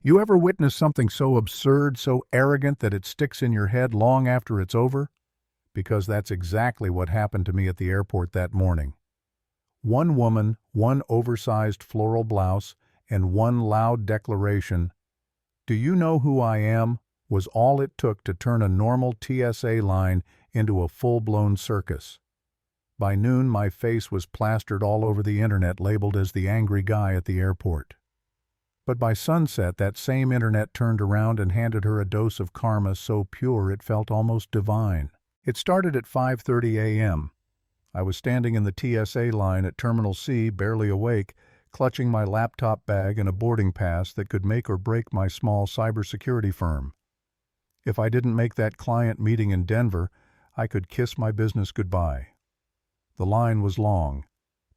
You ever witness something so absurd, so arrogant that it sticks in your head long after it's over? Because that's exactly what happened to me at the airport that morning. One woman, one oversized floral blouse, and one loud declaration, "Do you know who I am?" was all it took to turn a normal TSA line into a full-blown circus. By noon, my face was plastered all over the internet labeled as the angry guy at the airport. But by sunset, that same internet turned around and handed her a dose of karma so pure it felt almost divine. It started at 5:30 a.m. I was standing in the TSA line at Terminal C, barely awake, clutching my laptop bag and a boarding pass that could make or break my small cybersecurity firm. If I didn't make that client meeting in Denver, I could kiss my business goodbye. The line was long.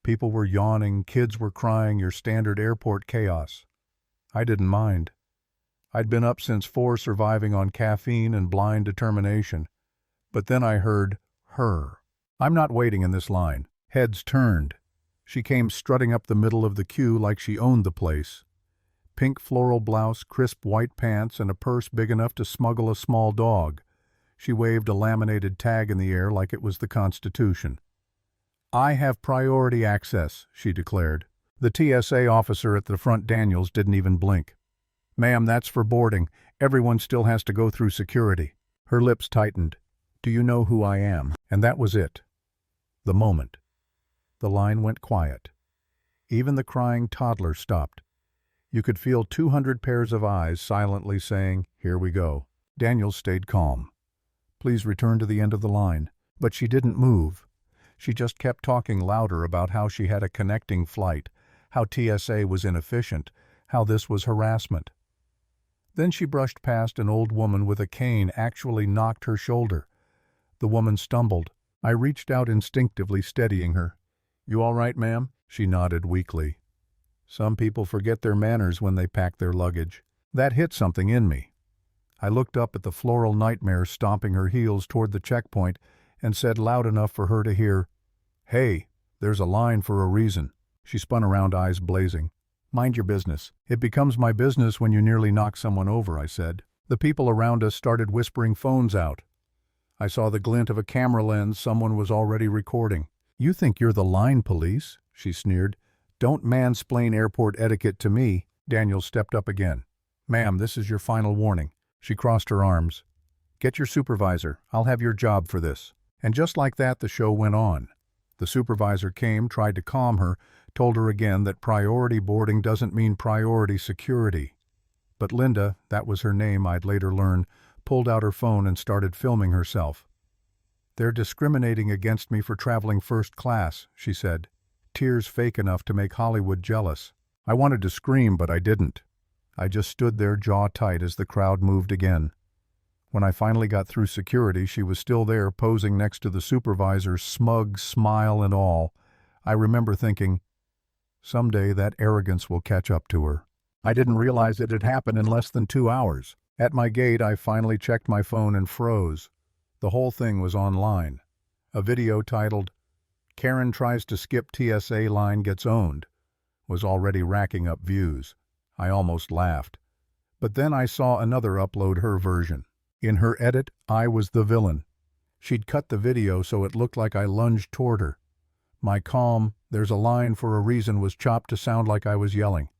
People were yawning, kids were crying, your standard airport chaos. I didn't mind. I'd been up since 4 surviving on caffeine and blind determination. But then I heard her. I'm not waiting in this line. Heads turned. She came strutting up the middle of the queue like she owned the place. Pink floral blouse, crisp white pants, and a purse big enough to smuggle a small dog. She waved a laminated tag in the air like it was the Constitution. "I have priority access," she declared. The TSA officer at the front Daniels didn't even blink. "Ma'am, that's for boarding. Everyone still has to go through security." Her lips tightened. "Do you know who I am?" And that was it. The moment. The line went quiet. Even the crying toddler stopped. You could feel 200 pairs of eyes silently saying, "Here we go." Daniels stayed calm. "Please return to the end of the line." But she didn't move. She just kept talking louder about how she had a connecting flight, how TSA was inefficient, how this was harassment. Then she brushed past an old woman with a cane, actually knocked her shoulder. The woman stumbled. I reached out instinctively, steadying her. "You all right, ma'am?" She nodded weakly. Some people forget their manners when they pack their luggage. That hit something in me. I looked up at the floral nightmare stomping her heels toward the checkpoint and said loud enough for her to hear, "Hey, there's a line for a reason." She spun around, eyes blazing. "Mind your business." "It becomes my business when you nearly knock someone over," I said. The people around us started whispering phones out. I saw the glint of a camera lens. Someone was already recording. "You think you're the line police?" she sneered. "Don't mansplain airport etiquette to me." Daniel stepped up again. "Ma'am, this is your final warning." She crossed her arms. "Get your supervisor. I'll have your job for this." And just like that, the show went on. The supervisor came, tried to calm her, told her again that priority boarding doesn't mean priority security. But Linda, that was her name I'd later learn, pulled out her phone and started filming herself. "They're discriminating against me for traveling first class," she said, tears fake enough to make Hollywood jealous. I wanted to scream, but I didn't. I just stood there, jaw tight, as the crowd moved again. When I finally got through security, she was still there, posing next to the supervisor, smug smile and all. I remember thinking, someday that arrogance will catch up to her. I didn't realize it had happened in less than 2 hours. At my gate, I finally checked my phone and froze. The whole thing was online. A video titled, "Karen Tries to Skip TSA Line Gets Owned," was already racking up views. I almost laughed. But then I saw another upload her version. In her edit, I was the villain. She'd cut the video so it looked like I lunged toward her. My calm, "There's a line for a reason," was chopped to sound like I was yelling.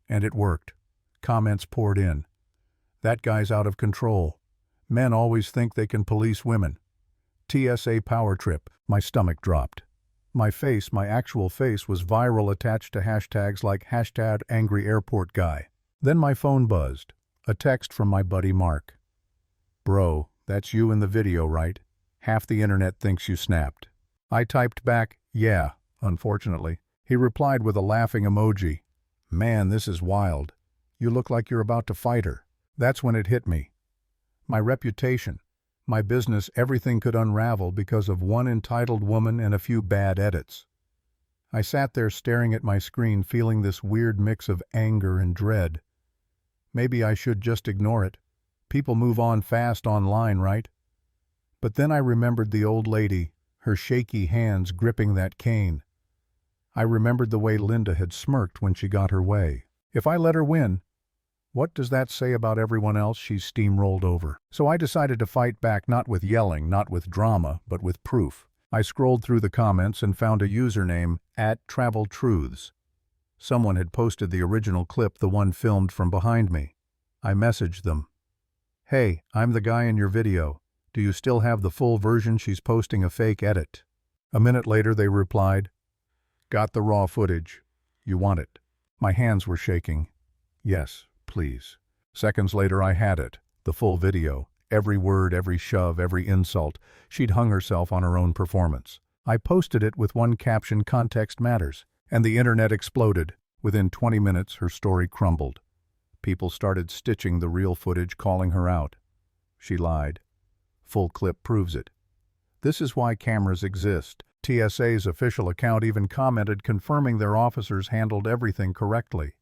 And it worked. Comments poured in. "That guy's out of control. Men always think they can police women. TSA power trip." My stomach dropped. My face, my actual face, was viral, attached to hashtags like #AngryAirportGuy. Then my phone buzzed. A text from my buddy Mark. "Bro, that's you in the video, right? Half the internet thinks you snapped." I typed back, "Yeah, unfortunately." He replied with a laughing emoji. "Man, this is wild. You look like you're about to fight her." That's when it hit me. My reputation, my business, everything could unravel because of one entitled woman and a few bad edits. I sat there staring at my screen, feeling this weird mix of anger and dread. Maybe I should just ignore it. People move on fast online, right? But then I remembered the old lady, her shaky hands gripping that cane. I remembered the way Linda had smirked when she got her way. If I let her win, What does that say about everyone else she's steamrolled over? So I decided to fight back, not with yelling, not with drama, but with proof. I scrolled through the comments and found a username @TravelTruths. Someone had posted the original clip, the one filmed from behind me. I messaged them. Hey, I'm the guy in your video. Do you still have the full version? She's posting a fake edit. A minute later they replied, got the raw footage. You want it? My hands were shaking. Yes, please. Seconds later I had it, the full video. Every word, every shove, every insult. She'd hung herself on her own performance. I posted it with one caption, context matters, and the internet exploded. Within 20 minutes, her story crumbled. People started stitching the real footage, calling her out. She lied. Full clip proves it. This is why cameras exist. TSA's official account even commented, confirming their officers handled everything correctly.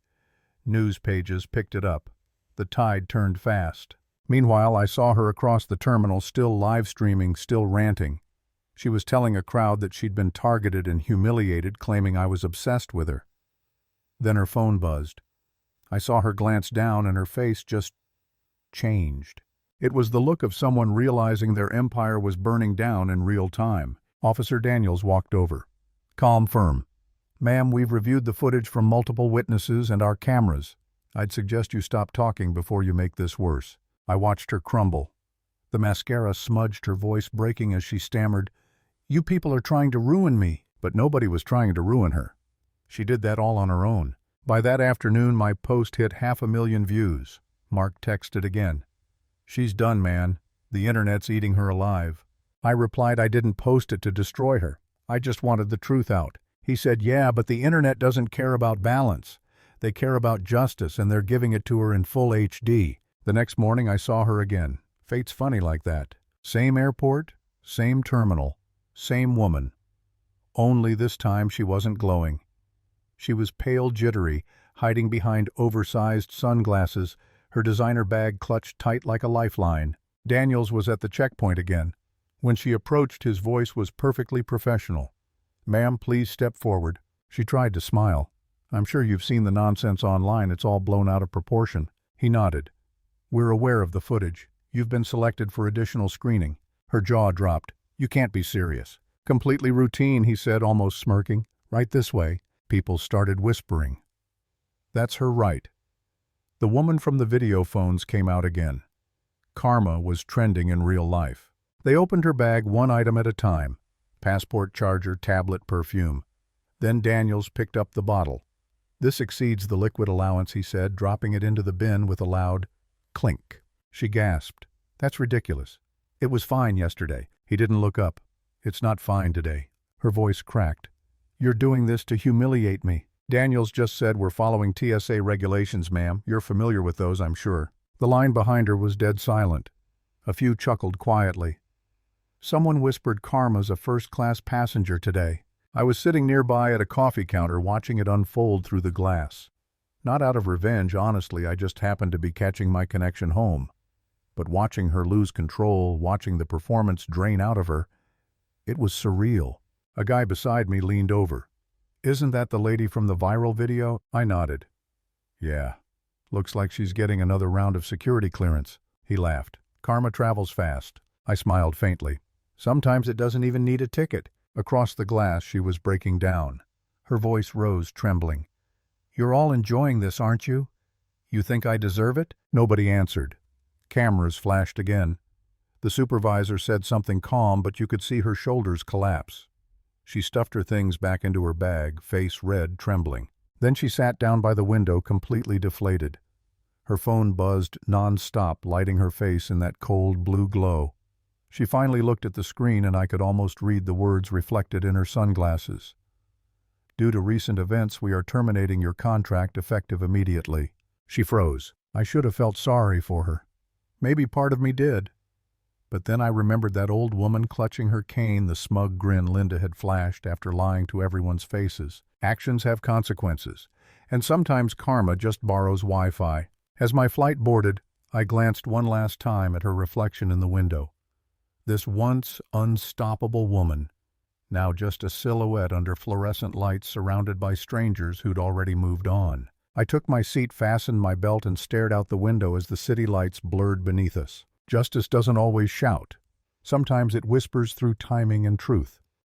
News pages picked it up. The tide turned fast. Meanwhile, I saw her across the terminal, still live streaming, still ranting. She was telling a crowd that she'd been targeted and humiliated, claiming I was obsessed with her. Then her phone buzzed. I saw her glance down and her face just changed. It was the look of someone realizing their empire was burning down in real time. Officer Daniels walked over. Calm, firm. Ma'am, we've reviewed the footage from multiple witnesses and our cameras. I'd suggest you stop talking before you make this worse. I watched her crumble. The mascara smudged her voice, breaking as she stammered, You people are trying to ruin me. But nobody was trying to ruin her. She did that all on her own. By that afternoon, my post hit 500,000 views. Mark texted again. She's done, man. The internet's eating her alive. I replied I didn't post it to destroy her. I just wanted the truth out. He said, yeah, but the internet doesn't care about balance. They care about justice, and they're giving it to her in full HD. The next morning I saw her again. Fate's funny like that. Same airport, same terminal, same woman. Only this time she wasn't glowing. She was pale, jittery, hiding behind oversized sunglasses, her designer bag clutched tight like a lifeline. Daniels was at the checkpoint again. When she approached, his voice was perfectly professional. Ma'am, please step forward. She tried to smile. I'm sure you've seen the nonsense online. It's all blown out of proportion. He nodded. We're aware of the footage. You've been selected for additional screening. Her jaw dropped. You can't be serious. Completely routine, he said, almost smirking. Right this way. People started whispering. That's her right. The woman from the video phones came out again. Karma was trending in real life. They opened her bag one item at a time. Passport, charger, tablet, perfume. Then Daniels picked up the bottle. This exceeds the liquid allowance, he said, dropping it into the bin with a loud clink. She gasped. That's ridiculous. It was fine yesterday. He didn't look up. It's not fine today. Her voice cracked. You're doing this to humiliate me. Daniels just said we're following TSA regulations, ma'am. You're familiar with those, I'm sure. The line behind her was dead silent. A few chuckled quietly. Someone whispered Karma's a first-class passenger today. I was sitting nearby at a coffee counter watching it unfold through the glass. Not out of revenge, honestly, I just happened to be catching my connection home. But watching her lose control, watching the performance drain out of her, it was surreal. A guy beside me leaned over. Isn't that the lady from the viral video? I nodded. Yeah. Looks like she's getting another round of security clearance. He laughed. Karma travels fast. I smiled faintly. Sometimes it doesn't even need a ticket. Across the glass, she was breaking down. Her voice rose, trembling. You're all enjoying this, aren't you? You think I deserve it? Nobody answered. Cameras flashed again. The supervisor said something calm, but you could see her shoulders collapse. She stuffed her things back into her bag, face red, trembling. Then she sat down by the window, completely deflated. Her phone buzzed non-stop, lighting her face in that cold blue glow. She finally looked at the screen, and I could almost read the words reflected in her sunglasses. Due to recent events, we are terminating your contract effective immediately. She froze. I should have felt sorry for her. Maybe part of me did. But then I remembered that old woman clutching her cane, the smug grin Linda had flashed after lying to everyone's faces. Actions have consequences, and sometimes karma just borrows Wi-Fi. As my flight boarded, I glanced one last time at her reflection in the window. This once unstoppable woman, now just a silhouette under fluorescent lights surrounded by strangers who'd already moved on. I took my seat, fastened my belt, and stared out the window as the city lights blurred beneath us. Justice doesn't always shout. Sometimes it whispers through timing and truth.